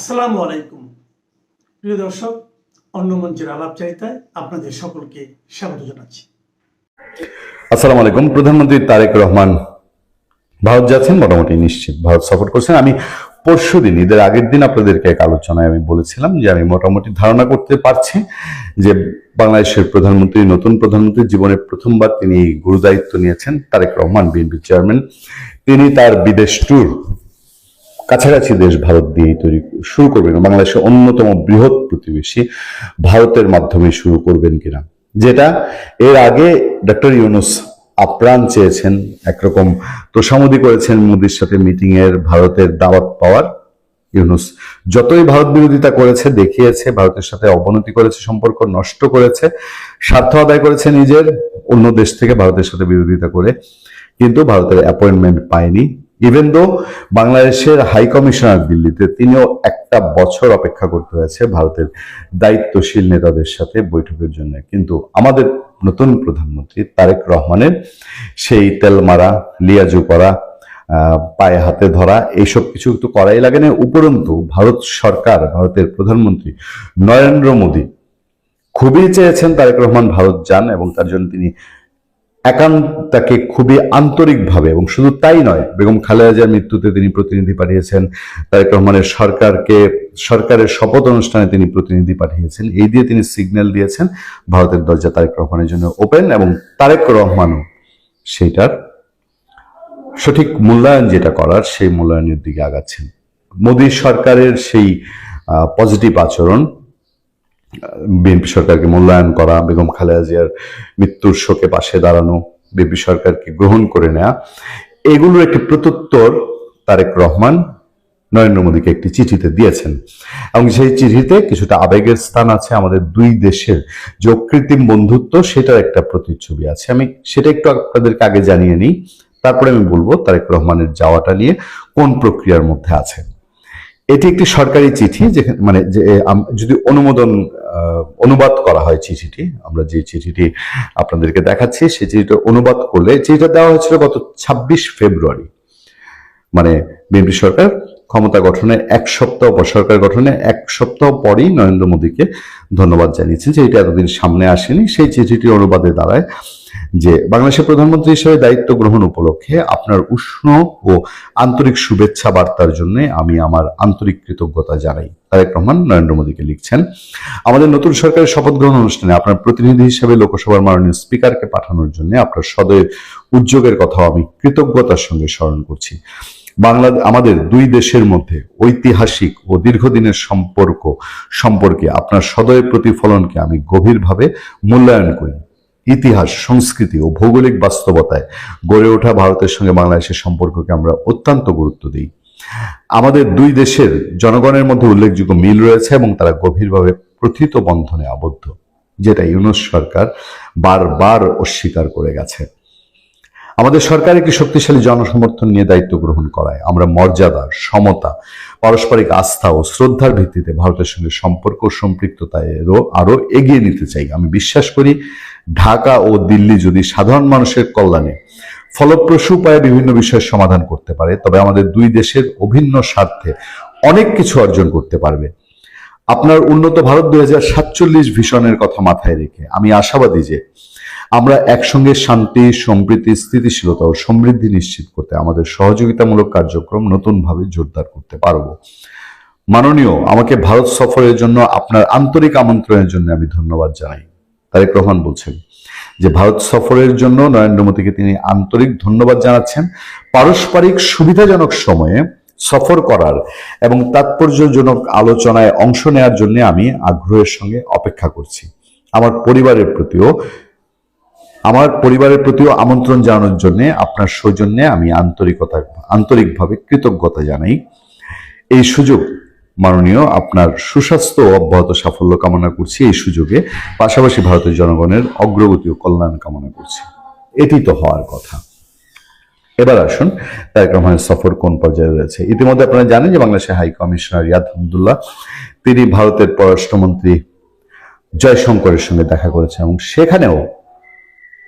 আসসালামু আলাইকুম প্রিয় দর্শক, অন্য মঞ্চের আলাপচারিতায় আপনাদের সকলকে স্বাগত জানাচ্ছি। আসসালামু আলাইকুম। প্রধানমন্ত্রী তারেক রহমান ভারত যাচ্ছেন, মোটামুটি নিশ্চিত ভারত সফর করছেন। আমি পরশুদিন, ঈদের আগের দিন আপনাদেরকে এক আলোচনায় আমি বলেছিলাম যে আমি মোটামুটি ধারণা করতে পারছি যে বাংলাদেশের প্রধানমন্ত্রী, নতুন প্রধানমন্ত্রী, জীবনে প্রথমবার তিনি গুরুদায়িত্ব নিয়েছেন। তারেক রহমান, বিএনপি চেয়ারম্যান, তিনি তার বিদেশ ট্যুর কাছাকাছি দেশ ভারত দিয়েই শুরু করবেন। বাংলাদেশের অন্যতম বৃহৎ প্রতিবেশী ভারতের মাধ্যমে শুরু করবেন কিনা, যেটা এর আগে ডক্টর ইউনূস আপ্রাণ চেয়েছেন, একরকম তোষামোদী করেছেন মোদির সাথে মিটিং এর, ভারতের দাওয়াত পাওয়ার। ইউনূস যতই ভারত বিরোধিতা করেছে, দেখিয়েছে, ভারতের সাথে অবনতি করেছে, সম্পর্ক নষ্ট করেছে, স্বার্থ আদায় করেছে নিজের, অন্য দেশ থেকে ভারতের সাথে বিরোধিতা করে, কিন্তু ভারতের অ্যাপয়েন্টমেন্ট পায়নি। ইভেন দো বাংলাদেশের হাই কমিশনার দিল্লিতে, তিনিও একটা বছর অপেক্ষা করতে হয়েছে ভারতের দায়িত্বশীল নেতাদের সাথে বৈঠকের জন্য। কিন্তু আমাদের নতুন প্রধানমন্ত্রী তারেক রহমানের সেই তেল মারা, লিয়াজু করা, পায়ে হাতে ধরা, এইসব কিছু তো করাই লাগে না। উপরন্তু ভারত সরকার, ভারতের প্রধানমন্ত্রী নরেন্দ্র মোদী খুবই চেয়েছেন তারেক রহমান ভারত যান, এবং তার জন্য তিনি তাকে খুবই আন্তরিকভাবে, এবং শুধু তাই নয়, বেগম খালেদা জিয়ার মৃত্যুতে তিনি প্রতিনিধি পাঠিয়েছেন, তারেক রহমানের সরকারের শপথ অনুষ্ঠানে তিনি প্রতিনিধি পাঠিয়েছেন। এই দিয়ে তিনি সিগন্যাল দিয়েছেন ভারতের দরজা তারেক রহমানের জন্য ওপেন, এবং তারেক রহমানও সেইটার সঠিক মূল্যায়ন যেটা করার, সেই মূল্যায়নের দিকে আগাচ্ছেন। মোদী সরকারের সেই পজিটিভ আচরণ, বিএনপি সরকারকে মূল্যায়ন করা, বেগম খালেদা জিয়ার মৃত্যুর শোকে পাশে দাঁড়ানো, বিএনপি সরকারকে গ্রহণ করে নেওয়া, এগুলোর একটি প্রত্যুত্তর তারেক রহমান নরেন্দ্র মোদীকে একটি চিঠিতে দিয়েছেন। এবং সেই চিঠিতে কিছুটা আবেগের স্থান আছে। আমাদের দুই দেশের যে অকৃত্রিম বন্ধুত্ব, সেটার একটা প্রতিচ্ছবি আছে। আমি সেটা একটু আপনাদেরকে আগে জানিয়ে নিই, তারপরে আমি বলবো তারেক রহমানের যাওয়াটা নিয়ে কোন প্রক্রিয়ার মধ্যে আছে। এটি একটি সরকারি চিঠি, যেখানে মানে যদি অনুবাদ করা হয় চিঠিটি, আমরা যে চিঠিটি আপনাদেরকে দেখাচ্ছি, সেই চিঠিটা অনুবাদ করলে, চিঠিটা দেওয়া হয়েছিল গত 26 ফেব্রুয়ারি, মানে বিএনপি সরকার ক্ষমতা গঠনের এক সপ্তাহ পর, সরকার গঠনের এক সপ্তাহ পরই নরেন্দ্র মোদীকে ধন্যবাদ জানিয়েছেন যে এটা এতদিন সামনে আসেনি। সেই চিঠিটির অনুবাদে দাঁড়ায় যে বাংলাদেশের প্রধানমন্ত্রী হিসেবে দায়িত্ব গ্রহণ উপলক্ষে আপনার উষ্ণ ও আন্তরিক শুভেচ্ছা বার্তার জন্য আমি আমার আন্তরিক কৃতজ্ঞতা জানাই। তারেক রহমান নরেন্দ্র মোদীকে লিখছেন, আমাদের নতুন সরকারের শপথ গ্রহণ অনুষ্ঠানে আপনার প্রতিনিধি হিসেবে লোকসভার মাননীয় স্পিকারকে পাঠানোর জন্য আপনার সদয় উদ্যোগের কথাও আমি কৃতজ্ঞতার সঙ্গে স্মরণ করছি। আমাদের দুই দেশের মধ্যে ঐতিহাসিক ও দীর্ঘদিনের সম্পর্কে আপনার সদয় প্রতিফলনকে আমি গভীরভাবে মূল্যায়ন করি। ইতিহাস, সংস্কৃতি ও ভৌগোলিক বাস্তবতায় গড়ে ওঠা ভারতের সঙ্গে বাংলাদেশের সম্পর্ককে আমরা অত্যন্ত গুরুত্ব দিই। আমাদের দুই দেশের জনগণের মধ্যে উল্লেখযোগ্য মিল রয়েছে এবং তারা গভীরভাবে প্রথিত বন্ধনে আবদ্ধ, যেটা ইউনূস সরকার বারবার অস্বীকার করে গেছে। আমাদের সরকার একটি শক্তিশালী জনসমর্থন নিয়ে দায়িত্ব গ্রহণ করায় আমরা মর্যাদা, সমতা, পারস্পরিক আস্থা ও শ্রদ্ধার ভিত্তিতে ভারতের সঙ্গে সম্পর্ক ও সম্পৃক্ততায় আরো এগিয়ে নিতে চাই। আমি বিশ্বাস করি ঢাকা ও দিল্লি যদি সাধারণ মানুষের কল্যাণে ফলপ্রসূ উপায়ে বিভিন্ন বিষয়ের সমাধান করতে পারে, তবে আমাদের দুই দেশের অভিন্ন স্বার্থে অনেক কিছু অর্জন করতে পারবে। আপনার উন্নত ভারত 2047 ভিশনের কথা মাথায় রেখে আমি আশাবাদী যে আমরা একসঙ্গে শান্তি, সম্প্রীতি, স্থিতিশীলতা ও সমৃদ্ধি নিশ্চিত করতে আমাদের সহযোগিতামূলক কার্যক্রম নতুনভাবে জোরদার করতে পারব। মাননীয়, আমাকে ভারত সফরের জন্য আপনার আন্তরিক আমন্ত্রণের জন্য আমি ধন্যবাদ জানাই। তারেক রহমান বলছেন যে ভারত সফরের জন্য নরেন্দ্র মোদীকে তিনি আন্তরিক ধন্যবাদ জানাচ্ছেন। পারস্পরিক সুবিধাজনক সময়ে সফর করার এবং তাৎপর্যজনক আলোচনায় অংশ নেওয়ার জন্য আমি আগ্রহের সঙ্গে অপেক্ষা করছি। আমার পরিবারের প্রতিও আমন্ত্রণ জানানোর জন্য আপনার সৌজন্যে আমি আন্তরিকভাবে কৃতজ্ঞতা জানাই। এই সুযোগ মাননীয়, আপনার সুস্বাস্থ্য ও অব্যাহত সাফল্য কামনা করছি। এই সুযোগে পাশাপাশি ভারতের জনগণের অগ্রগতি ও কল্যাণ কামনা করছি। এটি তো হওয়ার কথা। এবার আসুন তারেক রহমানের সফর কোন পর্যায়ে রয়েছে। ইতিমধ্যে আপনারা জানেন যে বাংলাদেশের হাই কমিশনার রিয়াদ আব্দুল্লাহ, তিনি ভারতের পররাষ্ট্রমন্ত্রী জয়শঙ্করের সঙ্গে দেখা করেছেন, এবং সেখানেও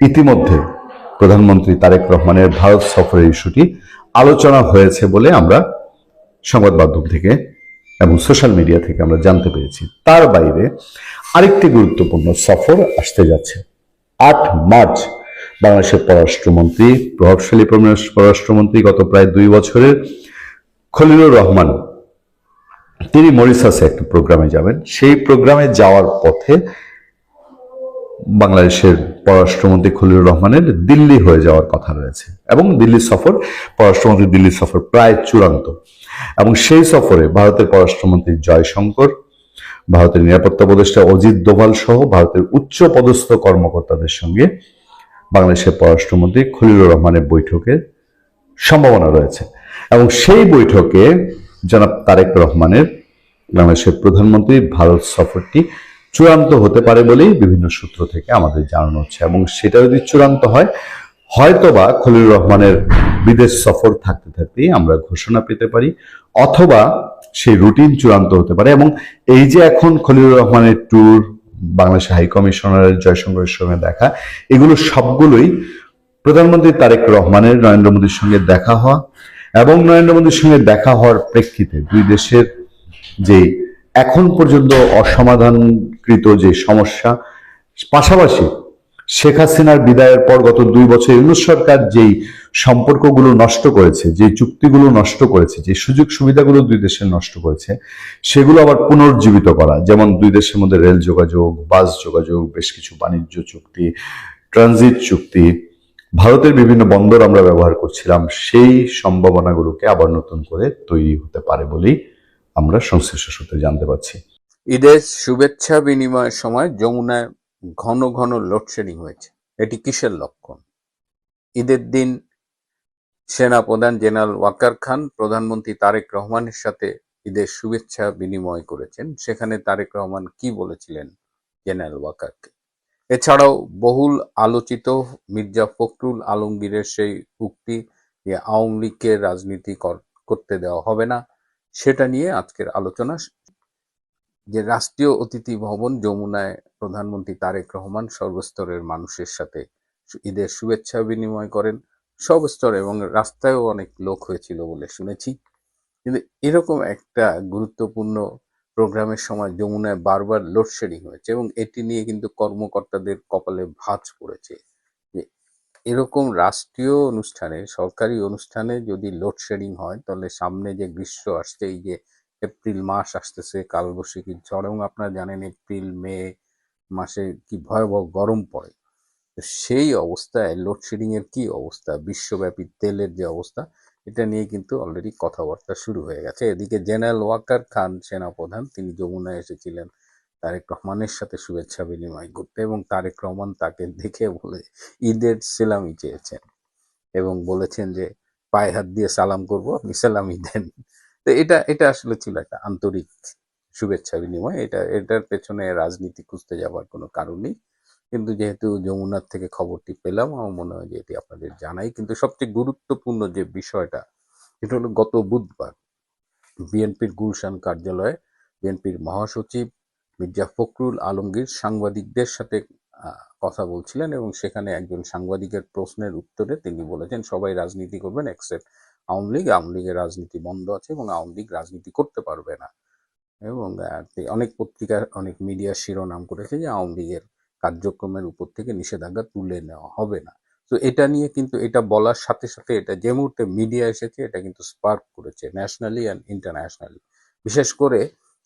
ইতিমধ্যে প্রধানমন্ত্রী তারেক রহমানের ভারত সফরের ইস্যুটি আলোচনা হয়েছে বলে আমরা সংবাদ মাধ্যম থেকে এবং সোশ্যাল মিডিয়া থেকে আমরা জানতে পেরেছি। তার বাইরে আরেকটি গুরুত্বপূর্ণ সফর আসতে যাচ্ছে। 8 মার্চ বাংলাদেশের পররাষ্ট্রমন্ত্রী, প্রভাবশালী পররাষ্ট্রমন্ত্রী, গত প্রায় 2 বছরের খলিলুর রহমান, তিনি মরিশাসে একটা প্রোগ্রামে যাবেন। সেই প্রোগ্রামে যাওয়ার পথে বাংলাদেশের পররাষ্ট্রমন্ত্রী খলিলুর রহমানের দিল্লি হয়ে যাওয়ার কথা রয়েছে, এবং পররাষ্ট্রমন্ত্রী দিল্লির সফর প্রায় চূড়ান্ত। এবং সেই সফরে ভারতের পররাষ্ট্রমন্ত্রী জয়শঙ্কর, ভারতের নিরাপত্তা উপদেষ্টা অজিত দোভাল সহ ভারতের উচ্চ পদস্থ কর্মকর্তাদের সঙ্গে বাংলাদেশের পররাষ্ট্রমন্ত্রী খলিলুর রহমানের বৈঠকের সম্ভাবনা রয়েছে। এবং সেই বৈঠকে জনাব তারেক রহমানের বাংলাদেশের প্রধানমন্ত্রীর ভারত সফরটি চূড়ান্ত হতে পারে বলেই বিভিন্ন সূত্র থেকে আমাদের জানানো হচ্ছে। এবং সেটা যদি চূড়ান্ত হয়, হয়তোবা খলিলুর রহমানের বিদেশ সফর থাকতে থাকতেই আমরা ঘোষণা পেতে পারি, অথবা সেই রুটিন চূড়ান্ত হতে পারে। এবং এই যে এখন খলিলুর রহমানের ট্যুর, বাংলাদেশ হাই কমিশনারের জয়শঙ্করের সঙ্গে দেখা, এগুলো সবগুলোই প্রধানমন্ত্রী তারেক রহমানের নরেন্দ্র মোদীর সঙ্গে দেখা হওয়া, এবং নরেন্দ্র মোদীর সঙ্গে দেখা হওয়ার প্রেক্ষিতে দুই দেশের যে এখন পর্যন্ত অসমাধানকৃত যে সমস্যা, পাশাপাশি শেখ হাসিনার বিদায়ের পর গত 2 বছর ইউনূস সরকার যেই সম্পর্কগুলো নষ্ট করেছে, যে চুক্তিগুলো নষ্ট করেছে, যে সুযোগ সুবিধাগুলো দুই দেশের নষ্ট করেছে, সেগুলো আবার পুনর্জীবিত করা। যেমন দুই দেশের মধ্যে রেল যোগাযোগ, বাস যোগাযোগ, বেশ কিছু বাণিজ্য চুক্তি, ট্রানজিট চুক্তি, ভারতের বিভিন্ন বন্দর আমরা ব্যবহার করছিলাম, সেই সম্ভাবনাগুলোকে আবার নতুন করে তৈরি হতে পারে বলেই আমরা সংশ্লিষ্ট সূত্রে জানতে পারছি। ঈদের শুভেচ্ছা বিনিময়ের সময় যমুনায় ঘন ঘন লোডশেডিং হয়েছে। এটি কিসের লক্ষণ? ঈদের দিন সেনাপ্রধান জেনারেল ওয়াকার খান প্রধানমন্ত্রী তারেক রহমানের সাথে ঈদের শুভেচ্ছা বিনিময় করেছেন। সেখানে তারেক রহমান কি বলেছিলেন জেনারেল ওয়াকারকে? এছাড়াও বহুল আলোচিত মির্জা ফখরুল আলমগীরের সেই উক্তি যে আওয়ামী লীগকে রাজনীতি করতে দেওয়া হবে না, সেটা নিয়ে আজকের আলোচনা। যে রাষ্ট্রীয় অতিথি ভবন যমুনায় প্রধানমন্ত্রী তারেক রহমান সর্বস্তরের মানুষের সাথে ঈদের শুভেচ্ছা বিনিময় করেন, সর্বস্তর, এবং রাস্তায়ও অনেক লোক হয়েছিল বলে শুনেছি। কিন্তু এরকম একটা গুরুত্বপূর্ণ প্রোগ্রামের সময় যমুনায় বারবার লোডশেডিং হয়েছে, এবং এটি নিয়ে কিন্তু কর্মকর্তাদের কপালে ভাঁজ পড়েছে যে এরকম রাষ্ট্রীয় অনুষ্ঠানে, সরকারি অনুষ্ঠানে যদি লোডশেডিং হয়, তাহলে সামনে যে গ্রীষ্ম আসছে, এই যে এপ্রিল মাস আসতেছে, কালবৈশাখীর ঝড়, এবং আপনারা জানেন এপ্রিল মে মাসে কি ভয়াবহ গরম পড়ে। তো সেই অবস্থায় লোডশেডিং এর কি অবস্থা, বিশ্বব্যাপী তেলের যে অবস্থা, এটা নিয়ে কিন্তু অলরেডি কথাবার্তা শুরু হয়ে গেছে। এদিকে জেনারেল ওয়াকার খান সেনাপ্রধান, তিনি যমুনায় এসেছিলেন তারেক রহমানের সাথে শুভেচ্ছা বিনিময় করতে, এবং তারেক রহমান তাকে দেখে বলে ঈদের সেলামি চেয়েছেন এবং বলেছেন যে পায়ে হাত দিয়ে সালাম করব, আপনি সালামি দেন। তো এটা আসলে ছিল একটা আন্তরিক শুভেচ্ছা বিনিময়। এটার পেছনে রাজনীতি খুঁজতে যাওয়ার কোনো কারণ নেই। কিন্তু যেহেতু যমুনার থেকে খবরটি পেলাম, আমার মনে হয় যে এটি আপনাদের জানাই। কিন্তু সবচেয়ে গুরুত্বপূর্ণ যে বিষয়টা, এটা হলো গত বুধবার বিএনপির গুলশান কার্যালয়ে বিএনপির মহাসচিব মির্জা ফখরুল আলমগীর সাংবাদিকদের সাথে কথা বলছিলেন, এবং সেখানে একজন সাংবাদিকের প্রশ্নের উত্তরে তিনি বলেছেন সবাই রাজনীতি করবেন এক্সেপ্ট আওয়ামী লীগ। আওয়ামী লীগের রাজনীতি বন্ধ আছে এবং আওয়ামী লীগ রাজনীতি করতে পারবে না। এবং অনেক পত্রিকা, অনেক মিডিয়া শিরোনাম করেছে যে আওয়ামী লীগের কার্যক্রমের উপর থেকে নিষেধাজ্ঞা তুলে নেওয়া হবে না। তো এটা নিয়ে কিন্তু, এটা বলার সাথে সাথে এটা যে মুহূর্তে মিডিয়া এসেছে, এটা কিন্তু স্পার্ক করেছে ন্যাশনালি অ্যান্ড ইন্টারন্যাশনালি। বিশেষ করে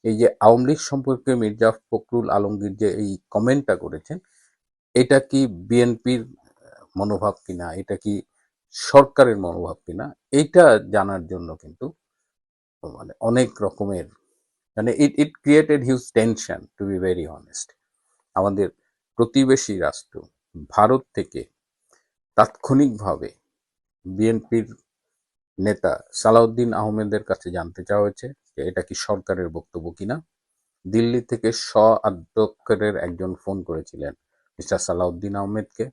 এই যে আওয়ামী লীগ সম্পর্কে মির্জা ফখরুল আলমগীর যে এই কমেন্টটা করেছেন, এটা কি বিএনপির মনোভাব কিনা, এটা কি সরকারের মনোভাব কিনা, এইটা জানার জন্য কিন্তু মানে অনেক রকমের, মানে it created huge tension, to be very honest. আমাদের প্রতিবেশী রাষ্ট্র ভারত থেকে তাৎক্ষণিকভাবে বিএনপির নেতা সালাউদ্দিন আহমেদের কাছে জানতে চাওয়া হয়েছে যে এটা কি সরকারের বক্তব্য কিনা। দিল্লি থেকে আধ্যক্ষের একজন ফোন করেছিলেন মিস্টার সালাউদ্দিন আহমেদকে।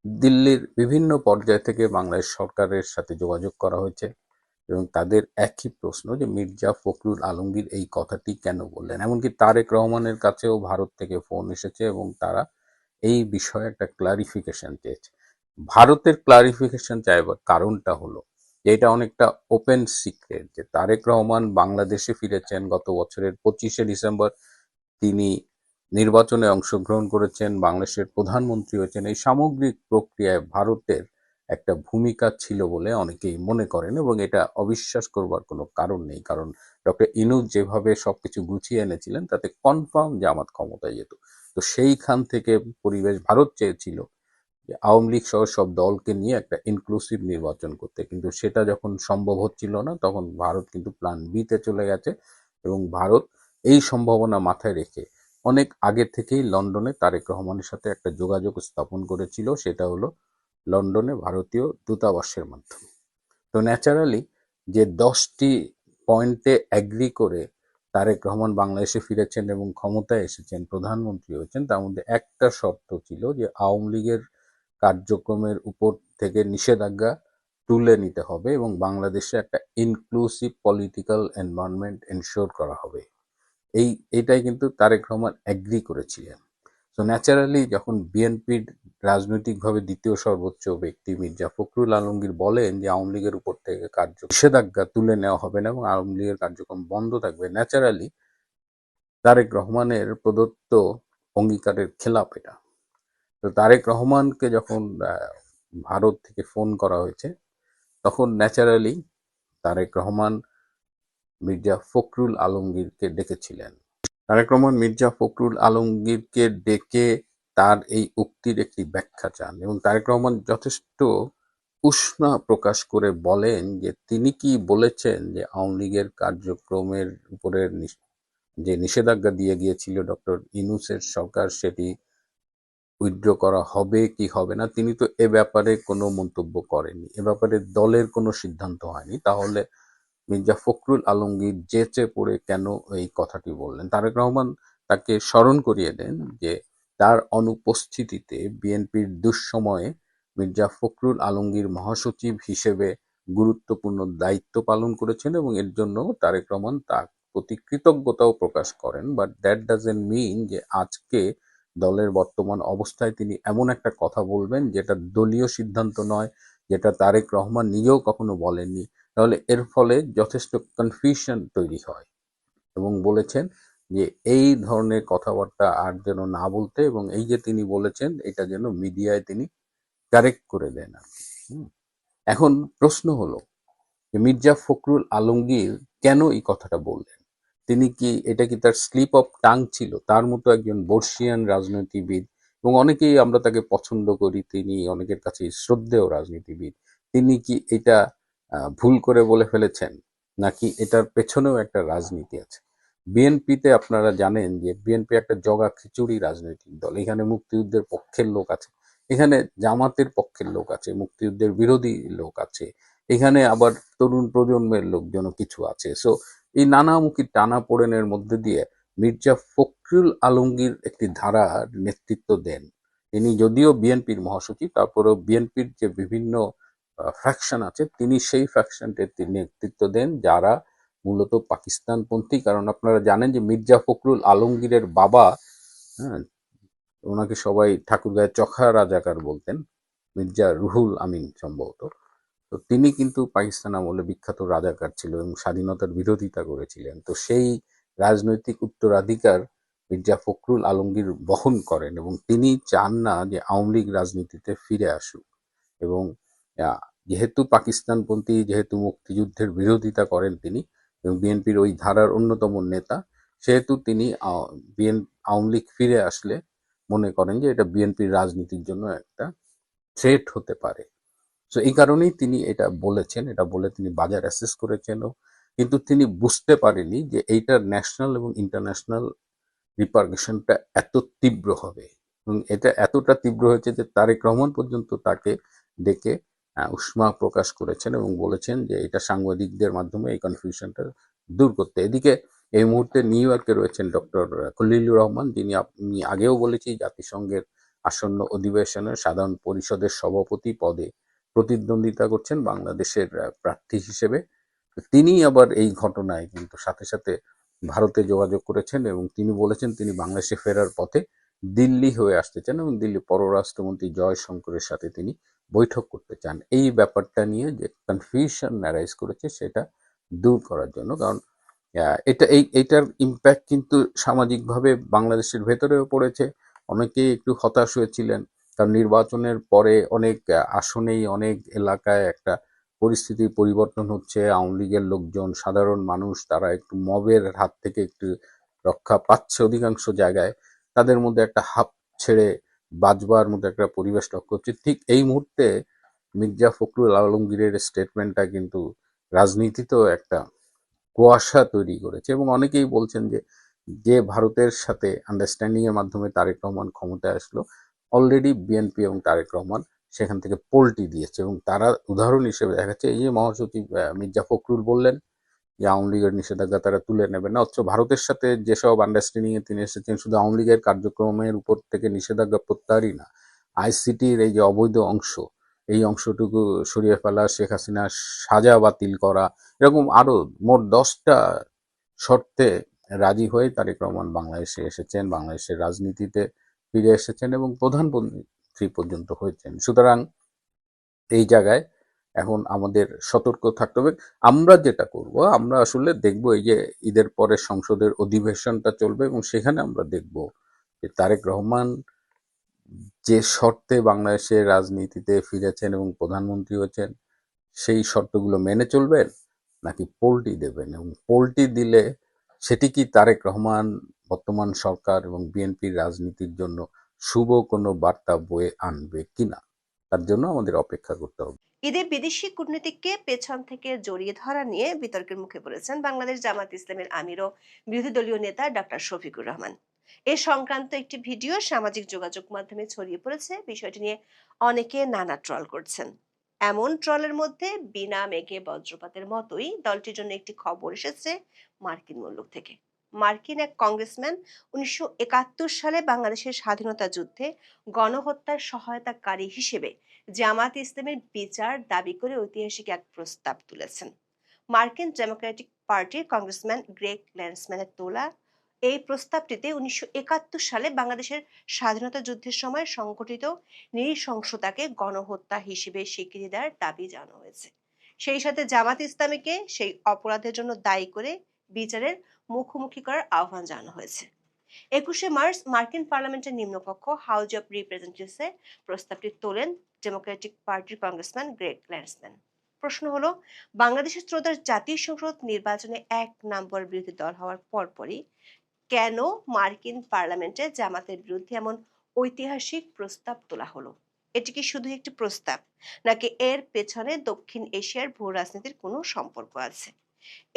দিল্লির বিভিন্ন পর্যায় থেকে বাংলাদেশ সরকারের সাথে যোগাযোগ করা হয়েছে, এবং তাদের একই প্রশ্ন যে মির্জা ফখরুল আলমগীর এই কথাটি কেন বললেন। এমনকি তারেক রহমানের কাছেও ভারত থেকে ফোন এসেছে, এবং তারা এই বিষয়ে একটা ক্লারিফিকেশন চেয়েছে। ভারতের ক্লারিফিকেশন চাইবার কারণটা হলো যে এটা অনেকটা ওপেন সিক্রেট যে তারেক রহমান বাংলাদেশে ফিরেছেন গত বছরের 25শে ডিসেম্বর। তিনি নির্বাচনে অংশগ্রহণ করেছেন, বাংলাদেশের প্রধানমন্ত্রী হয়েছেন। এই সামগ্রিক প্রক্রিয়ায় ভারতের একটা ভূমিকা ছিল বলে অনেকেই মনে করেন, এবং এটা অবিশ্বাস করবার কোনো কারণ নেই, কারণ ডক্টর ইনুস যেভাবে সবকিছু গুছিয়ে এনেছিলেন তাতে কনফার্ম জামাত ক্ষমতায় যেত। তো সেইখান থেকে পরিবেশ ভারত চেয়েছিল যে আওয়ামী লীগ সহ সব দলকে নিয়ে একটা ইনক্লুসিভ নির্বাচন করতে, কিন্তু সেটা যখন সম্ভব হচ্ছিল না তখন ভারত কিন্তু প্ল্যান বিতে চলে গেছে। এবং ভারত এই সম্ভাবনা মাথায় রেখে অনেক আগে থেকেই লন্ডনে তারেক রহমানের সাথে একটা যোগাযোগ স্থাপন করেছিল, সেটা হলো লন্ডনে ভারতীয় দূতাবাসের মাধ্যমে। তো ন্যাচারালি যে 10টি পয়েন্টে অ্যাগ্রি করে তারেক রহমান বাংলাদেশে ফিরেছেন এবং ক্ষমতায় এসেছেন, প্রধানমন্ত্রী হয়েছেন, তার মধ্যে একটা শর্ত ছিল যে আওয়ামী লীগের কার্যক্রমের উপর থেকে নিষেধাজ্ঞা তুলে নিতে হবে এবং বাংলাদেশে একটা ইনক্লুসিভ পলিটিক্যাল এনভায়রনমেন্ট এনশিওর করা হবে। এইটাই কিন্তু তারেক রহমান অ্যাগ্রি করেছিলেন। তো ন্যাচারালি যখন বিএনপির রাজনৈতিকভাবে দ্বিতীয় সর্বোচ্চ ব্যক্তি মির্জা ফখরুল আলমগীর বলেন যে আওয়ামী লীগের উপর থেকে নিষেধাজ্ঞা তুলে নেওয়া হবে না এবং আওয়ামী লীগের কার্যক্রম বন্ধ থাকবে, ন্যাচারালি তারেক রহমানের প্রদত্ত অঙ্গীকারের খেলাপ এটা। তো তারেক রহমানকে যখন ভারত থেকে ফোন করা হয়েছে তখন ন্যাচারালি তারেক রহমান মির্জা ফখরুল আলমগীরকে ডেকেছিলেন। তারেক রহমান মির্জা ফখরুল আলমগীরকে ডেকে তার এই উক্তির একটি ব্যাখ্যা চান এবং তারেক রহমান যথেষ্ট উষ্মা প্রকাশ করে বলেন যে তিনি কি বলেছেন যে আওয়ামী লীগের কার্যক্রমের উপরে যে নিষেধাজ্ঞা দিয়ে গিয়েছিল ডক্টর ইউনূসের সরকার সেটি উইথড্র করা হবে কি হবে না, তিনি তো এ ব্যাপারে কোনো মন্তব্য করেননি, এ ব্যাপারে দলের কোনো সিদ্ধান্ত হয়নি। তাহলে মির্জা ফখরুল আলমগীর যেচে পড়ে কেন এই কথাটি বললেন? তারেক রহমান তাকে স্মরণ করিয়ে দেন যে তার অনুপস্থিতিতে বিএনপির দুঃসময়ে মির্জা ফখরুল আলমগীর মহাসচিব হিসেবে গুরুত্বপূর্ণ দায়িত্ব পালন করেছেন এবং এর জন্য তারেক রহমান তার প্রতি কৃতজ্ঞতাও প্রকাশ করেন। বাট দ্যাট ডাজেন্ট মিন যে আজকে দলের বর্তমান অবস্থায় তিনি এমন একটা কথা বলবেন যেটা দলীয় সিদ্ধান্ত নয়, যেটা তারেক রহমান নিজেও কখনো বলেননি। তাহলে এর ফলে যথেষ্ট কনফিউশন তৈরি হয় এবং বলেছেন যে এই ধরনের কথাবার্তা আর যেন না বলতে, এবং এই যে তিনি বলেছেন এটা যেন মিডিয়ায় তিনি কারেক্ট করে দেন। এখন প্রশ্ন হলো যে মির্জা ফখরুল আলমগীর কেন এই কথাটা বললেন? তিনি কি এটা কি তার স্লিপ অফ টাং ছিল? তার মতো একজন বর্ষিয়ান রাজনীতিবিদ, এবং অনেকেই আমরা তাকে পছন্দ করি, তিনি অনেকের কাছে শ্রদ্ধেয় রাজনীতিবিদ, তিনি কি এটা ভুল করে বলে ফেলেছেন, নাকি এটার পেছনেও একটা রাজনীতি আছে? বিএনপিতে আপনারা জানেন যে বিএনপি একটা জগা খিচুড়ি রাজনৈতিক দল। এখানে মুক্তিযুদ্ধের পক্ষের লোক আছে, এখানে জামাতের পক্ষের লোক আছে, মুক্তিযুদ্ধের বিরোধী লোক আছে, এখানে আবার তরুণ প্রজন্মের লোকজনও কিছু আছে। সো এই নানামুখী টানাপোড়েনের মধ্যে দিয়ে মির্জা ফখরুল আলমগীর একটি ধারার নেতৃত্ব দেন। তিনি যদিও বিএনপির মহাসচিব, তারপরেও বিএনপির যে বিভিন্ন ফ্যাকশন আছে তিনি সেই ফ্যাকশনটির নেতৃত্ব দেন যারা মূলত পাকিস্তানপন্থী। কারণ আপনারা জানেন যে মির্জা ফখরুল আলমগীরের বাবা, হ্যাঁ, ওনাকে সবাই ঠাকুরগাঁয়ের চখা রাজাকার বলতেন, মির্জা রুহুল আমিন সম্ভবত। তো তিনি কিন্তু পাকিস্তান আমলে বিখ্যাত রাজাকার ছিল এবং স্বাধীনতার বিরোধিতা করেছিলেন। তো সেই রাজনৈতিক উত্তরাধিকার মির্জা ফখরুল আলমগীর বহন করেন এবং তিনি চান না যে আওয়ামী লীগ রাজনীতিতে ফিরে আসুক। এবং যেহেতু পাকিস্তানপন্থী, যেহেতু মুক্তিযুদ্ধের বিরোধিতা করেন তিনি এবং বিএনপির ওই ধারার অন্যতম নেতা, সেহেতু তিনি আওয়ামী লীগ ফিরে আসলে মনে করেন যে এটা বিএনপির রাজনীতির জন্য একটা থ্রেট হতে পারে। তো এই কারণেই তিনি এটা বলেছেন, এটা বলে তিনি বাজার অ্যাসেস করেছেনও, কিন্তু তিনি বুঝতে পারেনি যে এইটার ন্যাশনাল এবং ইন্টারন্যাশনাল রিপারকেশনটা এত তীব্র হবে। এবং এটা এতটা তীব্র হয়েছে যে তারেক রহমান পর্যন্ত তাকে ডেকে উষ্মা প্রকাশ করেছেন এবং বলেছেন যে এটা সাংবাদিকদের মাধ্যমে এই কনফিউশনটা দূর করতে। এদিকে এই মুহূর্তে নিউ ইয়র্কে রয়েছেন ডক্টর খলিলুর রহমান, যিনি আমি আগেও বলেছি জাতিসংঘের আসন্ন অধিবেশনের সাধারণ পরিষদের সভাপতি পদে প্রতিদ্বন্দ্বিতা করছেন বাংলাদেশের প্রার্থী হিসেবে। তিনি আবার এই ঘটনায় কিন্তু সাথে সাথে ভারতে যোগাযোগ করেছেন এবং তিনি বলেছেন তিনি বাংলাদেশে ফেরার পথে দিল্লি হয়ে আসতে চান এবং দিল্লি পররাষ্ট্রমন্ত্রী জয়শঙ্করের সাথে তিনি বৈঠক করতে চান। এই ব্যাপারটা নিয়ে যে কনফিউশন অ্যারাইজ করেছে সেটা দূর করার জন্য। কারণ এইটার ইম্প্যাক্ট কিন্তু সামাজিকভাবে বাংলাদেশের ভেতরেও পড়েছে। অনেকেই একটু হতাশ হয়েছিলেন, কারণ নির্বাচনের পরে অনেক আসনেই অনেক এলাকায় একটা পরিস্থিতির পরিবর্তন হচ্ছে। আওয়ামী লীগের লোকজন, সাধারণ মানুষ, তারা একটু মবের হাত থেকে একটু রক্ষা পাচ্ছে অধিকাংশ জায়গায়। তাদের মধ্যে একটা হাঁপ ছেড়ে বাঁচবার মতো একটা পরিবেশ লক্ষ্য হচ্ছে। ঠিক এই মুহূর্তে মির্জা ফখরুল আলমগীরের স্টেটমেন্টটা কিন্তু রাজনীতিতেও একটা কুয়াশা তৈরি করেছে, এবং অনেকেই বলছেন যে যে ভারতের সাথে আন্ডারস্ট্যান্ডিং এর মাধ্যমে তারেক রহমান ক্ষমতায় আসলো, অলরেডি বিএনপি এবং তারেক রহমান সেখান থেকে পল্টি দিয়েছে। এবং তারা উদাহরণ হিসেবে দেখা যাচ্ছে, এই যে মহাসচিব মির্জা ফখরুল বললেন যে আওয়ামী লীগের নিষেধাজ্ঞা তারা তুলে নেবেন না, অথচ ভারতের সাথে যেসব আন্ডারস্ট্যান্ডিং এ তিনি এসেছেন শুধু আওয়ামী লীগের কার্যক্রমের উপর থেকে নিষেধাজ্ঞা প্রত্যাহারই না, আইসিটির এই যে অবৈধ অংশ, এই অংশটুকু সরিয়ে ফেলা, শেখ হাসিনার সাজা বাতিল করা, এরকম আরো মোট 10টা শর্তে রাজি হয়ে তারেক রহমান বাংলাদেশে এসেছেন, বাংলাদেশের রাজনীতিতে ফিরে এসেছেন এবং প্রধানমন্ত্রী পর্যন্ত হয়েছেন। সুতরাং এই জায়গায় এখন আমাদের সতর্ক থাকতে হবে। আমরা যেটা করব, আমরা আসলে দেখব এই যে ঈদের পরে সংসদের অধিবেশনটা চলবে এবং সেখানে আমরা দেখব যে তারেক রহমান যে শর্তে বাংলাদেশের রাজনীতিতে ফিরেছেন এবং প্রধানমন্ত্রী হয়েছেন সেই শর্তগুলো মেনে চলবেন নাকি পোল্টি দেবেন, এবং পোল্টি দিলে সেটি কি তারেক রহমান, বর্তমান সরকার এবং বিএনপির রাজনীতির জন্য শুভ কোনো বার্তা বয়ে আনবে কিনা, তার জন্য আমাদের অপেক্ষা করতে হবে। ঈদে বিদেশি কূটনীতিককে পেছন থেকে জড়িয়ে ধরা নিয়ে বিতর্কের মুখে পড়েছেন বাংলাদেশ জামাত ইসলামের আমির ও বিরোধী দলীয় নেতা ডক্টর শফিকুর রহমান। এ সংক্রান্ত একটি ভিডিও সামাজিক যোগাযোগ মাধ্যমে ছড়িয়ে পড়েছে। বিষয়টি নিয়ে অনেকে নানা ট্রল করছেন। এমন ট্রলের মধ্যে বিনা মেঘে বজ্রপাতের মতোই দলটির জন্য একটি খবর এসেছে মার্কিন মুলুক থেকে। মার্কিন এক কংগ্রেসম্যান 1971 সালে বাংলাদেশের স্বাধীনতা যুদ্ধে গণহত্যার সহায়তাকারী হিসেবে জামাত ইসলামের বিচার দাবি করে ঐতিহাসিক এক প্রস্তাব তুলেছেন। মার্কিন ডেমোক্রেটিক পার্টির কংগ্রেসম্যান গ্রেগ ল্যান্সম্যানের তোলা এই প্রস্তাবটিতে 1971 সালে বাংলাদেশের স্বাধীনতা যুদ্ধের সময় সংঘটিত নৃশংসতাকে গণহত্যা হিসেবে স্বীকৃতি দেওয়ার দাবি জানানো হয়েছে। সেই সাথে জামাত ইসলামীকে সেই অপরাধের জন্য দায়ী করে বিচারের মুখোমুখি করার আহ্বান জানানো হয়েছে। 21শে মার্চ মার্কিন পার্লামেন্টের নিম্নকক্ষ হাউজ অব রিপ্রেজেন্টেটিভসে প্রস্তাবটি তোলেন ডেমোক্রেটিক পার্টির কংগ্রেসম্যান গ্রেগ ল্যান্সম্যান। প্রশ্ন হলো, বাংলাদেশের ত্রয়োদশ জাতীয় সংসদ নির্বাচনে 1 নম্বর বিরোধী দল হওয়ার পরপরই কেন মার্কিন পার্লামেন্টে জামাতের বিরুদ্ধে এমন ঐতিহাসিক প্রস্তাব তোলা হলো? এটি কি শুধু একটি প্রস্তাব, নাকি এর পেছনে দক্ষিণ এশিয়ার ভূ রাজনীতির কোনো সম্পর্ক আছে?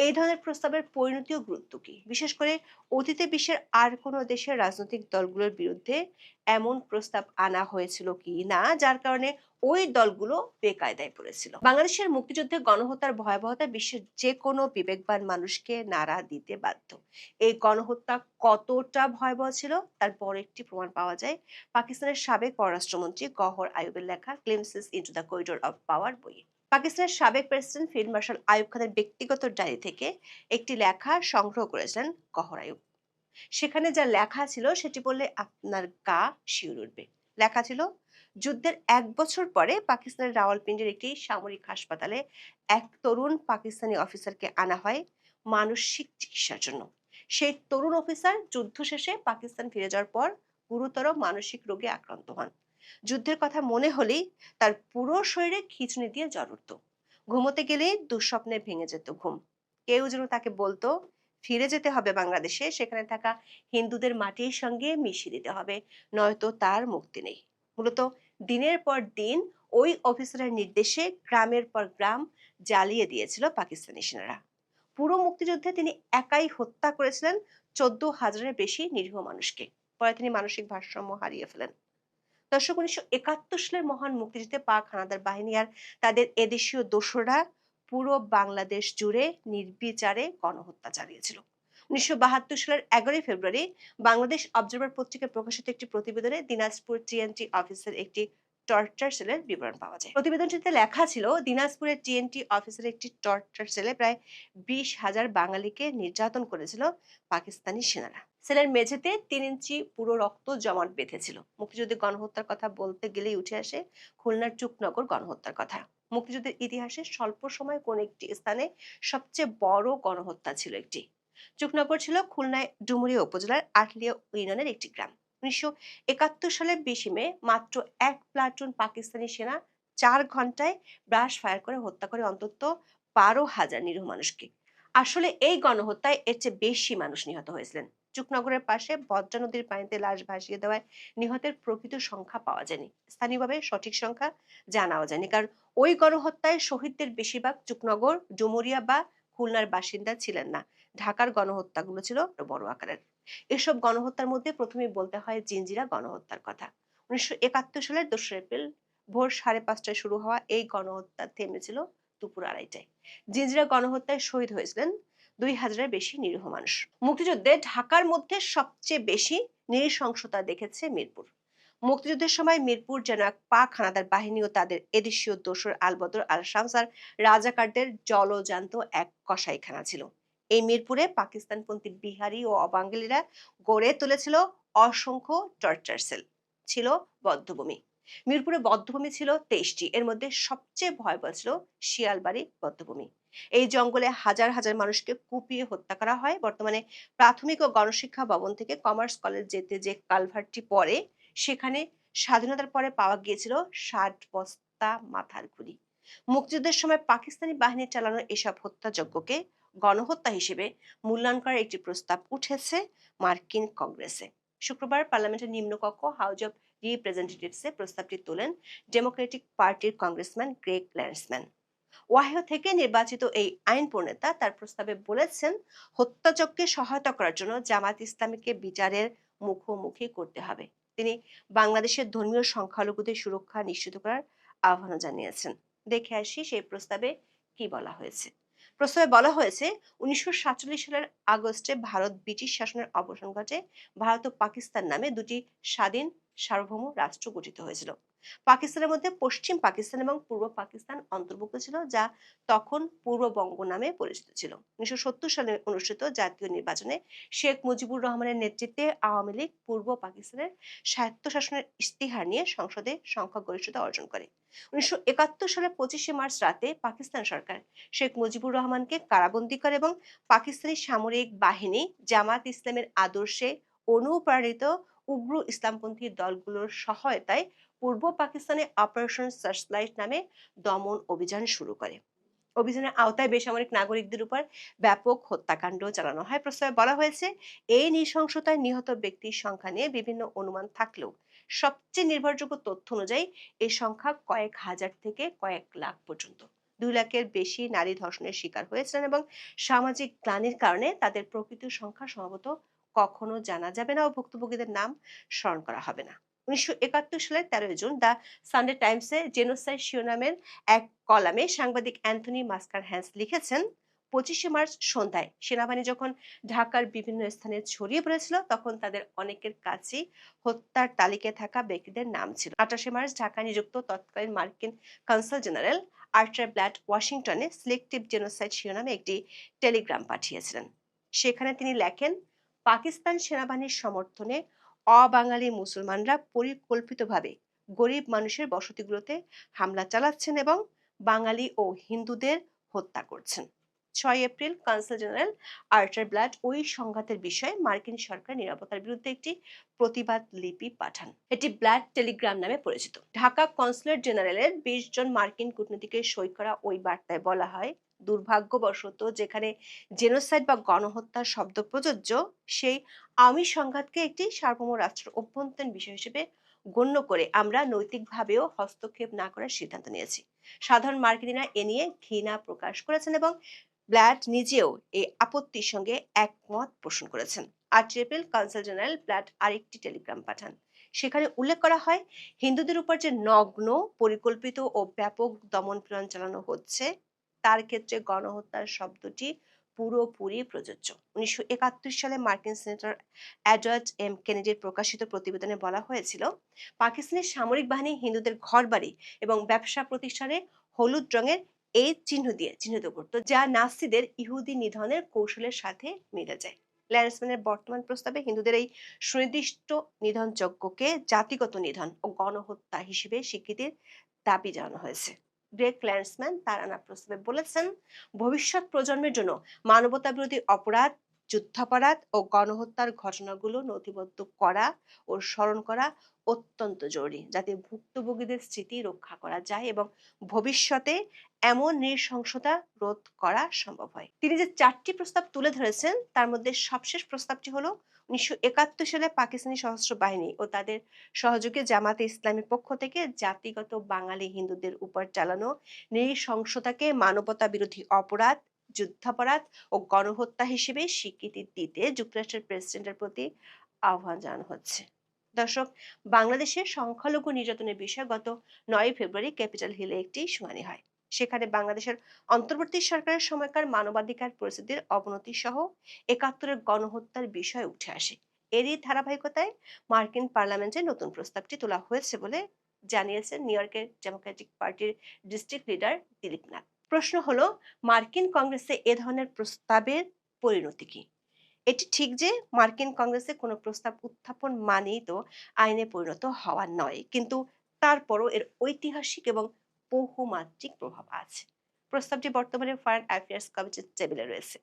এই ধরনের প্রস্তাবের পরিণতি ও গুরুত্ব কি? বিশেষ করে অতীতে বিশ্বের আর কোনো দেশের রাজনৈতিক দলগুলোর বিরুদ্ধে এমন প্রস্তাব আনা হয়েছিল কি না, যার কারণে ওই দলগুলো বেকায়দায় পড়েছিল? বাংলাদেশের মুক্তিযুদ্ধে গণহত্যার ভয়াবহতা বিশ্বের যে কোনো বিবেকবান মানুষকে নাড়া দিতে বাধ্য। এই গণহত্যা কতটা ভয়াবহ ছিল তার বড় একটি প্রমাণ পাওয়া যায় পাকিস্তানের সাবেক পররাষ্ট্রমন্ত্রী গওহর আইয়ুবের লেখা glimpses into the corridor of power বইয়ে। পাকিস্তানের সাবেক প্রেসিডেন্ট ফিল্ড মার্শাল আইয়ুব খানের ব্যক্তিগত ডায়েরি থেকে একটি লেখা সংগ্রহ করেছিলেন গওহর আইয়ুব। সেখানে যা লেখা ছিল সেটি বললে আপনার গা শিউরে উঠবে। লেখা ছিল, যুদ্ধের 1 বছর পরে পাকিস্তানের রাওয়ালপিন্ডির একটি সামরিক হাসপাতালে এক তরুণ পাকিস্তানি অফিসারকে আনা হয় মানসিক চিকিৎসার জন্য। সেই তরুণ অফিসার যুদ্ধ শেষে পাকিস্তান ফিরে যাওয়ার পর গুরুতর মানসিক রোগে আক্রান্ত হন। যুদ্ধের কথা মনে হলেই তার পুরো শরীরে খিঁচুনি দিয়ে জ্বর উঠত। ঘুমোতে গেলেই দুঃস্বপ্নে ভেঙে যেত ঘুম। কেউ যেন তাকে বলতো ফিরে যেতে হবে বাংলাদেশে, সেখানে থাকা হিন্দুদের মাটির সঙ্গে মিশিয়ে দিতে হবে, নয়তো তার মুক্তি নেই। মূলত দিনের পর দিন ওই অফিসারের নির্দেশে গ্রামের পর গ্রাম জ্বালিয়ে দিয়েছিল পাকিস্তানি সেনারা। পুরো মুক্তিযুদ্ধে তিনি একাই হত্যা করেছিলেন 14,000-এর বেশি নিরীহ মানুষকে। পরে তিনি মানসিক ভারসাম্য হারিয়ে ফেলেন। দর্শক, 1971 সালের মহান মুক্তিযুদ্ধে পাক হানাদার বাহিনী আর তাদের এদেশীয় দোসররা পুরো বাংলাদেশ জুড়ে নির্বিচারে গণহত্যা চালিয়েছিল। 1972 সালের 11 ফেব্রুয়ারি বাংলাদেশ অবজারভার পত্রিকায় প্রকাশিত একটি প্রতিবেদনে দিনাজপুর টিএনটি অফিসের একটি টর্চার সেলের বিবরণ পাওয়া যায়। প্রতিবেদনটিতে লেখা ছিল, দিনাজপুরের টিএনটি অফিসের একটি টর্চার সেলে প্রায় 20,000 বাঙালিকে নির্যাতন করেছিল পাকিস্তানি সেনারা। সেলের মেঝেতে 3 ইঞ্চি পুরো রক্ত জমাট বেঁধেছিল। মুক্তিযুদ্ধের গণহত্যার কথা বলতে গেলেই উঠে আসে খুলনার চুকনগর গণহত্যার কথা। মুক্তিযুদ্ধের ইতিহাসে স্বল্প সময় কোন একটি স্থানে সবচেয়ে বড় গণহত্যা ছিল একটি। চুকনগর ছিল খুলনায় ডুমুরিয়া উপজেলার আটলিয়া ইউনিয়নের একটি গ্রাম। 1971 সালের 20 মে মাত্র 1 প্লাটুন পাকিস্তানি সেনা 4 ঘন্টায় ব্রাশ ফায়ার করে হত্যা করে অন্তত 12,000 নিরীহ মানুষকে। আসলে এই গণহত্যায় এর চেয়ে বেশি মানুষ নিহত হয়েছিলেন। চুকনগরের পাশে বদ্রা নদীর পানিতে লাশ ভাসিয়ে দেওয়ায় নিহতের প্রকৃত সংখ্যা পাওয়া যায়নি। স্থানীয়ভাবে সঠিক সংখ্যা জানাও যায়নি, কারণ ওই গণহত্যায় শহীদদের বেশিরভাগ চুকনগর, ডুমুরিয়া বা খুলনার বাসিন্দা ছিলেন না। ঢাকার গণহত্যাগুলো ছিল বড় আকারের। এসব গণহত্যার মধ্যে প্রথমেই বলতে হয় জিঞ্জিরা গণহত্যার কথা। 1971 সালের 2 এপ্রিল ভোর 5:30টায় শুরু হওয়া এই গণহত্যা থেমেছিল দুপুর 2:30টায়। জিঞ্জিরা গণহত্যায় শহীদ হয়েছিলেন 2,000-এর বেশি নিরীহ মানুষ। মুক্তিযুদ্ধে ঢাকার মধ্যে সবচেয়ে বেশি নৃশংসতা দেখেছে মিরপুর। মুক্তিযুদ্ধের সময় মিরপুর যেন এক পাক হানাদার বাহিনী ও তাদের এদেশীয় দোসর আলবদর আল শামস আর রাজাকারদের জলজান্ত এক কসাইখানা ছিল। এই মিরপুরে পাকিস্তানপন্থী বিহারি ও অবাঙালিরা গড়ে তুলেছিল অসংখ্য টর্চার সেল, ছিল বধ্যভূমি। মিরপুরে বধ্যভূমি ছিল 23টি। এর মধ্যে সবচেয়ে ভয়াবহ ছিল শিয়ালবাড়ি বধ্যভূমি। এই জঙ্গলে হাজার হাজার মানুষকে কুপিয়ে হত্যা করা হয়। বর্তমানে প্রাথমিক ও গণশিক্ষা ভবন থেকে কমার্স কলেজ যেতে যে কালভার্টটি পড়ে, সেখানে স্বাধীনতার পরে পাওয়া গিয়েছিল 60 বস্তা মাথার খুলি। মুক্তিযুদ্ধের সময় পাকিস্তানি বাহিনীর চালানো এসব হত্যাযজ্ঞকে গণহত্যা হিসেবে মূল্যায়ন করার একটি প্রস্তাব উঠেছে মার্কিন কংগ্রেসে। শুক্রবার পার্লামেন্টের নিম্নকক্ষ হাউস অব রিপ্রেজেন্টেটিভসে প্রস্তাবটি তোলেন ডেমোক্রেটিক পার্টির কংগ্রেসম্যান গ্রেগ ল্যান্সম্যান। ওয়াহিও থেকে নির্বাচিত এই আইন প্রণেতা তার প্রস্তাবে বলেছেন, হত্যাযজ্ঞে সহায়তা করার জন্য জামাত ইসলামীকে বিচারের মুখোমুখি করতে হবে। তিনি বাংলাদেশের ধর্মীয় সংখ্যালঘুদের সুরক্ষা নিশ্চিত করার আহ্বান জানিয়েছেন। দেখে আসি সেই প্রস্তাবে কি বলা হয়েছে। প্রস্তাবে বলা হয়েছে, 1947 সালের আগস্টে ভারত ব্রিটিশ শাসনের অবসান ঘটে। ভারত ও পাকিস্তান নামে দুটি স্বাধীন সার্বভৌম রাষ্ট্র গঠিত হয়েছিল। পাকিস্তানের মধ্যে পশ্চিম পাকিস্তান এবং পূর্ব পাকিস্তান অন্তর্ভুক্ত ছিল, যা তখন পূর্ববঙ্গ নামে পরিচিত ছিল। 1970 সালে অনুষ্ঠিত জাতীয় নির্বাচনে শেখ মুজিবুর রহমানের নেতৃত্বে আওয়ামী লীগ পূর্ব পাকিস্তানের স্বায়ত্তশাসনের ইশতেহার নিয়ে সংসদে সংখ্যাগরিষ্ঠতা অর্জন করে। 1971 সালের 25শে মার্চ রাতে পাকিস্তান সরকার শেখ মুজিবুর রহমানকে কারাবন্দী করে এবং পাকিস্তানি সামরিক বাহিনী জামাত ইসলামের আদর্শে অনুপ্রাণিত উগ্র ইসলামপন্থী দলগুলোর সহায়তায় পূর্ব পাকিস্তানে অপারেশন সার্চলাইট নামে দমন অভিযান শুরু করে। অভিযানের আওতায় বেসামরিক নাগরিকদের উপর ব্যাপক হত্যাকাণ্ড চালানো হয়। প্রস্তাবে বলা হয়েছে, এই নৃশংসতায় নিহত ব্যক্তির সংখ্যা নিয়ে বিভিন্ন অনুমান থাকলেও সবচেয়ে নির্ভরযোগ্য তথ্য অনুযায়ী এই সংখ্যা কয়েক হাজার থেকে কয়েক লাখ পর্যন্ত। 2 লাখের বেশি নারী ধর্ষণের শিকার হয়েছিলেন এবং সামাজিক গ্লানির কারণে তাদের প্রকৃত সংখ্যা সম্ভবত কখনো জানা যাবে না ও ভুক্তভোগীদের নাম স্মরণ করা হবে না। 1971 সালের 13 জুন দ্য সানডে টাইমসে জেনোসাইড শিরোনামের এক কলামে সাংবাদিক অ্যান্থনি মাস্কার হ্যান্স লিখেছেন, 25শে মার্চ সন্ধ্যায় সেনাবাহিনী যখন ঢাকার বিভিন্ন স্থানে ছড়িয়ে পড়েছিল, তখন তাদের অনেকের কাছেই হত্যার তালিকায় থাকা ব্যক্তিদের নাম ছিল। 28শে মার্চ ঢাকায় নিযুক্ত তৎকালীন মার্কিন কনসাল জেনারেল আর্চার ব্ল্যাড ওয়াশিংটনে সিলেক্টিভ জেনোসাইড শিরোনামে একটি টেলিগ্রাম পাঠিয়েছিলেন। সেখানে তিনি লেখেন, পাকিস্তান সেনাবাহিনীর সমর্থনে অবাঙালি মুসলমানরা পরিকল্পিতভাবে গরিব মানুষের বসতিগুলোতে হামলা চালাচ্ছেন এবং বাঙালি ও হিন্দুদের হত্যা করছেন। 6 এপ্রিল কনসাল জেনারেল আর্চার ব্ল্যাড ওই সংঘাতের বিষয়ে মার্কিন সরকার নিরাপত্তার বিরুদ্ধে একটি প্রতিবাদ লিপি পাঠান। এটি ব্ল্যাড টেলিগ্রাম নামে পরিচিত। ঢাকা কনসুলেট জেনারেলের 20 জন মার্কিন কূটনীতিকের সই করা ওই বার্তায় বলা হয়, দুর্ভাগ্যবশত যেখানে জেনোসাইড বা গণহত্যা শব্দ প্রযোজ্য, সেই আওয়ামী সংঘাতকে একটি সার্বভৌম রাষ্ট্রের অভ্যন্তরীণ বিষয় হিসেবে গণ্য করে আমরা নৈতিকভাবেও হস্তক্ষেপ না করার সিদ্ধান্ত নিয়েছি। সাধারণ মার্কিনিরা এ নিয়ে ঘৃণা প্রকাশ করেছেন এবং ব্ল্যাড নিজেও এই আপত্তির সঙ্গে একমত পোষণ করেছেন। 8 এপ্রিল কনসাল জেনারেল ব্ল্যাড আরেকটি টেলিগ্রাম পাঠান। সেখানে উল্লেখ করা হয়, হিন্দুদের উপর যে নগ্ন, পরিকল্পিত ও ব্যাপক দমনপীড়ন চালানো হচ্ছে, তার ক্ষেত্রে গণহত্যার শব্দটি পুরোপুরি প্রযোজ্য। 1971 সালে মার্কিন সেনেটর এডওয়ার্ড এম কেনেডির প্রকাশিত প্রতিবেদনে বলা হয়েছিল, পাকিস্তানের সামরিক বাহিনী হিন্দুদের ঘরবাড়ি এবং ব্যবসা প্রতিষ্ঠানে হলুদ রঙের এই চিহ্ন দিয়ে চিহ্নিত করত, যা নাৎসিদের ইহুদি নিধনের কৌশলের সাথে মিলে যায়। ল্যান্সম্যানের বর্তমান প্রস্তাবে হিন্দুদের এই সুনির্দিষ্ট নিধনযজ্ঞকে জাতিগত নিধন ও গণহত্যা হিসেবে স্বীকৃতির দাবি জানানো হয়েছে। গ্রেগ ল্যান্সম্যান তার আনা প্রস্তাবে বলেছেন, ভবিষ্যৎ প্রজন্মের জন্য মানবতা বিরোধী অপরাধ, যুদ্ধাপরাধ ও গণহত্যার ঘটনাগুলো নথিবদ্ধ করা ও স্মরণ করা অত্যন্ত জরুরি, যাতে ভুক্তভোগীদের স্মৃতি রক্ষা করা যায় এবং ভবিষ্যতে এমন নৃশংসতা রোধ করা সম্ভব হয়। তিনি যে 4টি প্রস্তাব তুলে ধরেছেন তার মধ্যে সবশেষ প্রস্তাবটি হলো 1971 সালে পাকিস্তানি সশস্ত্র বাহিনী ও তাদের সহযোগী জামাতে ইসলামীর পক্ষ থেকে জাতিগত বাঙালি হিন্দুদের উপর চালানো নৃশংসতাকে মানবতা বিরোধী অপরাধ, যুদ্ধাপরাধ ও গণহত্যা হিসেবে স্বীকৃতি দিতে যুক্তরাষ্ট্রের প্রেসিডেন্টের প্রতি আহ্বান জানানো হচ্ছে। দর্শক, বাংলাদেশের সংখ্যালঘু নির্যাতনের বিষয়ে গত 9 ফেব্রুয়ারি ক্যাপিটাল হিলে একটি শুনানি হয়। সেখানে বাংলাদেশের অন্তর্বর্তী সরকারের সময়কার মানবাধিকার পরিস্থিতির অবনতি সহ 71-এর গণহত্যার বিষয় উঠে আসে। এরই ধারাবাহিকতায় মার্কিন পার্লামেন্টে নতুন প্রস্তাবটি তোলা হয়েছে বলে জানিয়েছেন নিউ ইয়র্কের ডেমোক্রেটিক পার্টির ডিস্ট্রিক্ট লিডার দিলীপ নাথ। প্রশ্ন হলো, মার্কিন কংগ্রেসে এ ধরনের প্রস্তাবের পরিণতি কি? এটি ঠিক যে মার্কিন কংগ্রেসে কোনো প্রস্তাব উত্থাপন মানেই তো আইনে পরিণত হওয়া নয়, কিন্তু তারপরও এর ঐতিহাসিক এবং বহুমাত্রিক প্রভাব আছে। প্রস্তাবটি বর্তমানে ফরেন অ্যাফেয়ার্স কমিটির টেবিলে রয়েছে।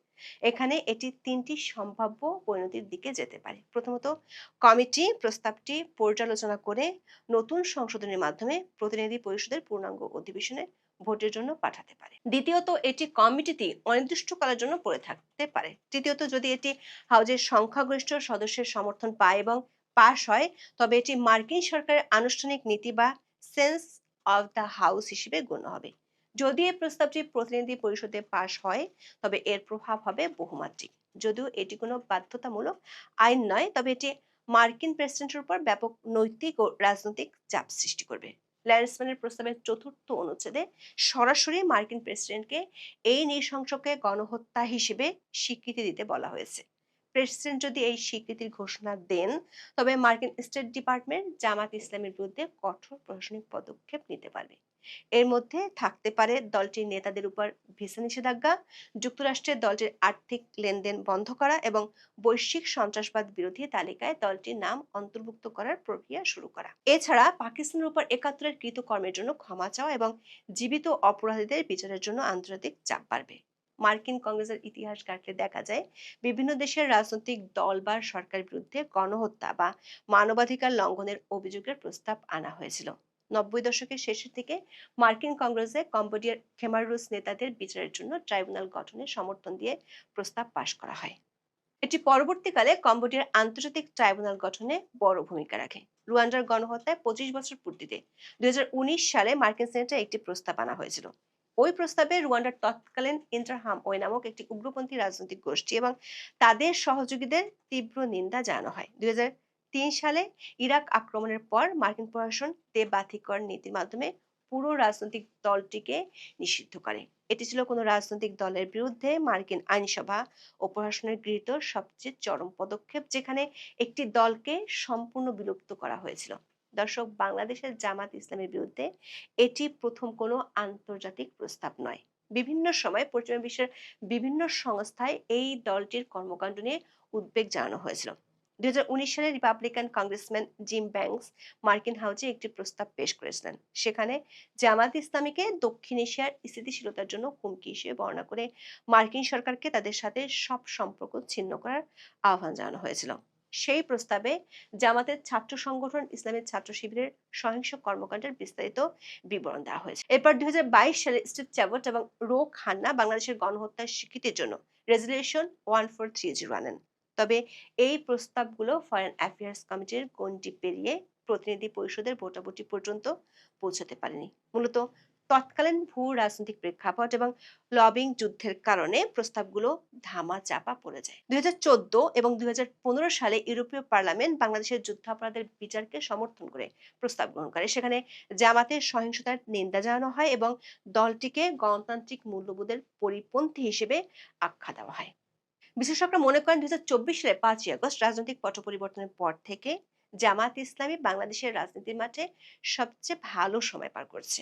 এখানে এটি 3টি সম্ভাব্য পরিণতির দিকে যেতে পারে। প্রথমত, কমিটি প্রস্তাবটি পর্যালোচনা করে নতুন সংশোধনের মাধ্যমে প্রতিনিধি পরিষদের পূর্ণাঙ্গ অধিবেশনে ভোটের জন্য পাঠাতে পারে। দ্বিতীয়ত, এটি কমিটিতে অনির্দিষ্টকালের জন্য পড়ে থাকতে পারে। তৃতীয়ত, যদি এটি হাউজের সংখ্যাগরিষ্ঠ সদস্যের সমর্থন পায় এবং পাশ হয়, তবে এটি মার্কিন সরকারের আনুষ্ঠানিক নীতি বা সেন্স অফ দ্য হাউস হিসেবে গণ্য হবে। যদি এই প্রস্তাবটি প্রতিনিধি পরিষদে পাশ হয়, তবে এর প্রভাব হবে বহুমাত্রিক। যদিও এটি কোনো বাধ্যতামূলক আইন নয়, তবে এটি মার্কিন প্রেসিডেন্টের উপর ব্যাপক নৈতিক ও রাজনৈতিক চাপ সৃষ্টি করবে। ল্যান্সম্যানের প্রস্তাবের 4র্থ অনুচ্ছেদে সরাসরি মার্কিন প্রেসিডেন্টকে এই নৃশংসকে গণহত্যা হিসেবে স্বীকৃতি দিতে বলা হয়েছে। প্রেসিডেন্ট যদি এই স্বীকৃতির ঘোষণা দেন, তবে মার্কিন স্টেট ডিপার্টমেন্ট জামাত ইসলামের বিরুদ্ধে কঠোর প্রশাসনিক পদক্ষেপ নিতে পারবে। এর মধ্যে থাকতে পারে দলটির নেতাদের উপর ভিসা নিষেধাজ্ঞা, যুক্তরাষ্ট্রের দলটির আর্থিক লেনদেন বন্ধ করা এবং বৈশ্বিক সন্ত্রাসবাদ বিরোধী তালিকায় দলটির নাম অন্তর্ভুক্ত করার প্রক্রিয়া শুরু করা। এছাড়া পাকিস্তানের উপর 71-এর কৃতকর্মের জন্য ক্ষমা চাওয়া এবং জীবিত অপরাধীদের বিচারের জন্য আন্তর্জাতিক চাপ বাড়বে। মার্কিন কংগ্রেসের ইতিহাস ঘাটলে দেখা যায়, বিভিন্ন দেশের রাজনৈতিক দল বা সরকারের বিরুদ্ধে গণহত্যা বা মানবাধিকার লঙ্ঘনের অভিযোগের প্রস্তাব আনা হয়েছিল। 90 দশকের শেষের দিকে মার্কিন কংগ্রেসে কম্বোডিয়ার খেমার রুস নেতাদের বিচারের জন্য ট্রাইব্যুনাল গঠনের সমর্থন দিয়ে প্রস্তাব পাশ করা হয়। এটি পরবর্তীকালে কম্বোডিয়ার আন্তর্জাতিক ট্রাইব্যুনাল গঠনে বড় ভূমিকা রাখে। রুয়ান্ডার গণহত্যায় 25 বছর পূর্তিতে 2019 সালে মার্কিন সেনেটে একটি প্রস্তাব আনা হয়েছিল। ওই প্রস্তাবে রুয়ান্ডার তৎকালীন ইন্টারহাম ওই নামক একটি উগ্রপন্থী রাজনৈতিক গোষ্ঠী এবং তাদের সহযোগীদের তীব্র নিন্দা জানানো হয়। 2003 সালে ইরাক আক্রমণের পর মার্কিন প্রশাসন দেবাধিকর নীতির মাধ্যমে পুরো রাজনৈতিক দলটিকে নিষিদ্ধ করে। এটি ছিল কোনো রাজনৈতিক দলের বিরুদ্ধে মার্কিন আইনসভা ও প্রশাসনের গৃহীত সবচেয়ে চরম পদক্ষেপ, যেখানে একটি দলকে সম্পূর্ণ বিলুপ্ত করা হয়েছিল। দর্শক, বাংলাদেশের জামাত ইসলামের বিরুদ্ধে এটি প্রথম কোনো আন্তর্জাতিক প্রস্তাব নয়। বিভিন্ন সময় পশ্চিমা বিশ্বের বিভিন্ন সংস্থায় এই দলটির কর্মকাণ্ড নিয়ে উদ্বেগ জানানো হয়েছিল। 2019 সালে রিপাবলিকান কংগ্রেসম্যান জিম ব্যাংকস মার্কিন হাউজে একটি প্রস্তাব পেশ করেছিলেন। সেখানে জামাত ইসলামীকে দক্ষিণ এশিয়ার স্থিতিশীলতার জন্য হুমকি হিসেবে বর্ণনা করে মার্কিন সরকারকে তাদের সাথে সব সম্পর্ক ছিন্ন করার আহ্বান জানানো হয়েছিল। সেই প্রস্তাবে জামাতের ছাত্র সংগঠন ইসলামের ছাত্র শিবিরের সহিংস কর্মকাণ্ডের বিস্তারিত বিবরণ দেওয়া হয়েছে। এরপর 2022 সালে স্টিভ চ্যাবট এবং রো খান্না বাংলাদেশের গণহত্যার স্বীকৃতির জন্য রেজুলেশন 1430 আনেন। তবে এই প্রস্তাবগুলো ফরেন অ্যাফেয়ার্স কমিটির গণ্ডি পেরিয়ে প্রতিনিধি পরিষদের ভোটাভুটি পর্যন্ত পৌঁছাতে পারেনি। মূলত তৎকালীন ভূ রাজনৈতিক প্রেক্ষাপট এবং লবিং যুদ্ধের কারণে প্রস্তাবগুলো ধামাচাপা পড়ে যায়। 2014 এবং 2015 সালে ইউরোপীয় পার্লামেন্ট বাংলাদেশের যুদ্ধাপরাধের বিচারকে সমর্থন করে প্রস্তাব গ্রহণ করে। সেখানে জামাতের সহিংসতার নিন্দা জানানো হয় এবং দলটিকে গণতান্ত্রিক মূল্যবোধের পরিপন্থী হিসেবে আখ্যা দেওয়া হয়। বিশেষজ্ঞরা মনে করেন 2024 সালে 5ই আগস্ট রাজনৈতিক পট পরিবর্তনের পর থেকে জামাত ইসলামী বাংলাদেশের রাজনীতির মাঠে সবচেয়ে ভালো সময় পার করছে।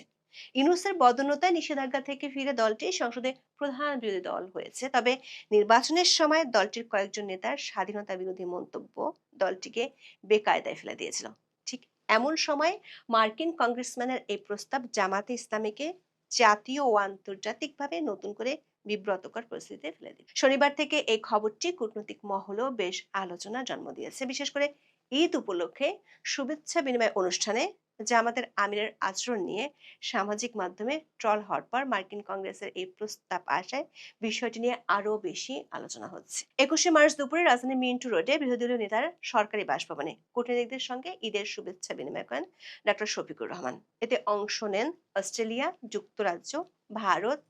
ইউনূসের বদন্যতায় নিষেধাজ্ঞা থেকে ফিরে দলটি সংসদে প্রধান বিরোধী দল হয়েছে। তবে নির্বাচনের সময় দলটির কয়েকজন নেতার স্বাধীনতা বিরোধী মন্তব্য দলটিকে বেকায়দায় ফেলে দিয়েছিল। ঠিক এমন সময় মার্কিন কংগ্রেসম্যানের এই প্রস্তাব জামাতে ইসলামীকে জাতীয় ও আন্তর্জাতিকভাবে নতুন করে বিব্রতকর পরিস্থিতিতে ফেলে দিল। শনিবার থেকে এই খবরটি কূটনৈতিক মহলেও বেশ আলোচনা জন্ম দিয়েছে। বিশেষ করে ঈদ উপলক্ষে শুভেচ্ছা বিনিময় অনুষ্ঠানে জামাতের আমিরের আচরণ নিয়ে সামাজিক মাধ্যমে ট্রল হওয়ার পর মার্কিন কংগ্রেসের এই প্রস্তাব আসায় বিষয়টি নিয়ে আরো বেশি আলোচনা হচ্ছে। 21শে মার্চ দুপুরে রাজধানী মিন্টু রোডে বিরোধী দলীয় নেতার সরকারি বাসভবনে কূটনীতিকদের সঙ্গে ঈদের শুভেচ্ছা বিনিময় করেন ডক্টর শফিকুর রহমান। এতে অংশ নেন অস্ট্রেলিয়া, যুক্তরাজ্য, Bharat,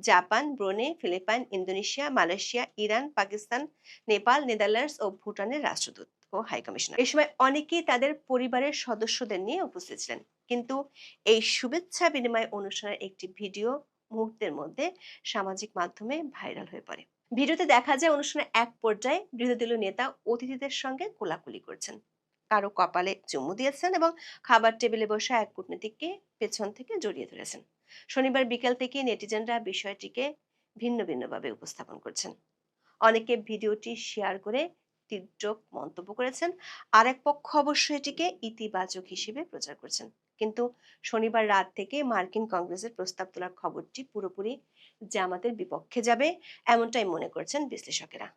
Japan, Brunei, Philippines, Indonesia, Malaysia, Iran, Pakistan, Nepal, Netherlands ও ভুটানের রাষ্ট্রদূত ও হাইকমিশনার। এই সময় অনেকেই তাদের পরিবারের সদস্যদের নিয়ে উপস্থিত ছিলেন। কিন্তু এই শুভেচ্ছা বিনিময় অনুষ্ঠানের একটি ভিডিও মুহূর্তের মধ্যে সামাজিক মাধ্যমে ভাইরাল হয়ে পড়ে। ভিডিওতে দেখা যায় অনুষ্ঠানের এক পর্যায়ে বিরোধী দলীয় নেতা অতিথিদের সঙ্গে কোলাকুলি করছেন, কারো কপালে চুমু দিয়েছেন এবং খাবার টেবিলে বসা এক কূটনীতিককে পেছন থেকে জড়িয়ে ধরেছেন। শনিবার বিকেল থেকে নেটিজেনরা বিষয়টিকে ভিন্ন ভিন্নভাবে উপস্থাপন করছেন। অনেকে ভিডিওটি শেয়ার করে তীর্যক মন্তব্য করেছেন, আরেক পক্ষ অবশ্য এটিকে ইতিবাচক হিসেবে প্রচার করছেন। কিন্তু শনিবার রাত থেকে মার্কিন কংগ্রেসের প্রস্তাব তোলার খবরটি পুরোপুরি জামাতের বিপক্ষে যাবে, এমনটাই মনে করছেন বিশ্লেষকেরা।